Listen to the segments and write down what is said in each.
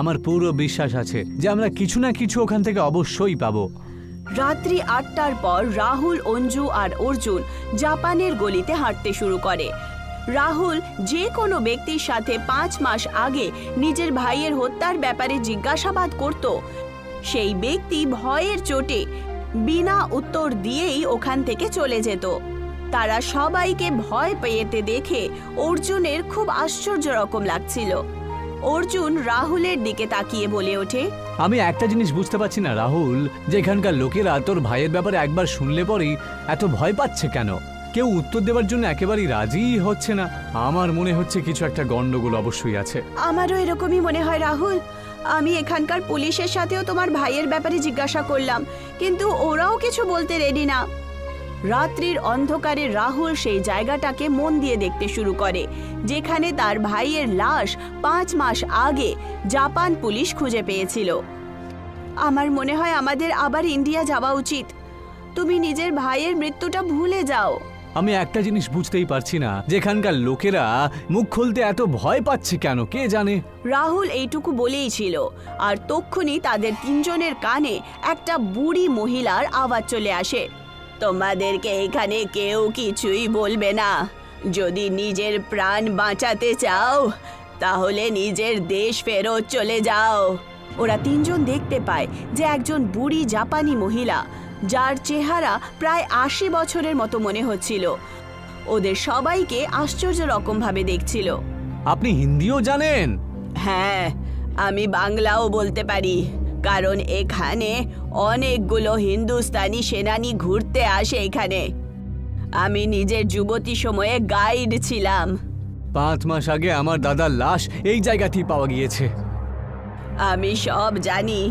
আমার পুরো বিশ্বাস আছে যে আমরা কিছু না কিছু ওখান থেকে অবশ্যই পাবো। রাত্রি ৮টার পর রাহুল, অঞ্জু আর অর্জুন জাপানের গলিতে হাঁটতে শুরু করে। রাহুল যে কোনো ব্যক্তির সাথে ৫ মাস আগে নিজের ভাইয়ের হত্যার ব্যাপারে জিজ্ঞাসাবাদ করত, সেই ব্যক্তি ভয়ের চোটে বিনা উত্তর দিয়েই ওখান থেকে চলে যেত। তারা সবাইকে ভয় পেতে দেখে অর্জুনের খুব আশ্চর্য রকম লাগছিল। অর্জুন রাহুলের দিকে তাকিয়ে বলে ওঠে, আমি একটা জিনিস বুঝতে পারছি না রাহুল, যে এখানকার লোকেরা তোর ভাইয়ের ব্যাপারে একবার শুনলে পরেই এত ভয় পাচ্ছে কেন? কেউ উত্তর দেওয়ার জন্য একেবারেই রাজিই হচ্ছে না। আমার মনে হচ্ছে কিছু একটা গন্ডগোল অবশ্যই আছে। আমারও এরকমই মনে হয় রাহুল। আমি এখানকার পুলিশের সাথেও তোমার ভাইয়ের ব্যাপারে জিজ্ঞাসা করলাম, কিন্তু ওরাও কিছু বলতে রেডি না। রাত্রির অন্ধকারে রাহুল সেই জায়গাটাকে মন দিয়ে দেখতে শুরু করে, যেখানে তার ভাইয়ের লাশ ৫ মাস আগে জাপান পুলিশ খুঁজে পেয়েছিল। আমার মনে হয় আমাদের আবার ইন্ডিয়া যাওয়া উচিত। তুমি নিজের ভাইয়ের মৃত্যুটা ভুলে যাও। আমি একটা জিনিস বুঝতেই পারছি না, যেখানকার লোকেরা মুখ খুলতে এত ভয় পাচ্ছে কেন, কে জানে। রাহুল এইটুকু বলেই ছিল, আর তক্ষুনি তাদের তিনজনের কানে একটা বুড়ি মহিলার আওয়াজ চলে আসে, তোমাদেরকে এখানে কেউ কিছুই বলবে না। যদি নিজের প্রাণ বাঁচাতে চাও তাহলে নিজের দেশ ফেরত চলে যাও। ওরা তিনজন দেখতে পায় যে একজন বুড়ি জাপানি মহিলা, যার চেহারা প্রায় ৮০ বছরের মতো মনে হচ্ছিল, ওদের সবাইকে আশ্চর্য রকম ভাবে দেখছিল। আপনি হিন্দিও জানেন? হ্যাঁ, আমি বাংলাও বলতে পারি, কারণ এখানে অনেকগুলো হিন্দুস্তানি সেনানি ঘুরতে আসে এখানে। আমি নিজের যুবতী সময়ে গাইড ছিলাম। ৫ মাস আগে আমার দাদার লাশ এই জায়গাতেই পাওয়া গিয়েছে। আমি সব জানি।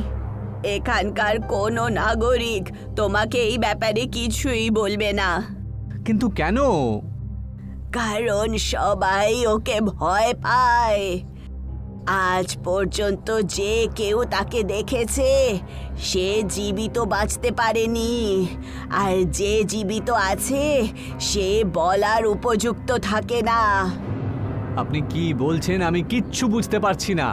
এখানকার কোনো নাগরিক তোমাকে এই ব্যাপারে কিছুই বলবে না। কিন্তু কেন? কারণ সবাই ওকে ভয় পায়। আজ পর্যন্ত যে কেউ তাকে দেখেছে সে জীবিত বাঁচতে পারেনি, আর যে জীবিত আছে সে বলার উপযুক্ত থাকে না। আপনি কি বলছেন আমি কিচ্ছু বুঝতে পারছি না।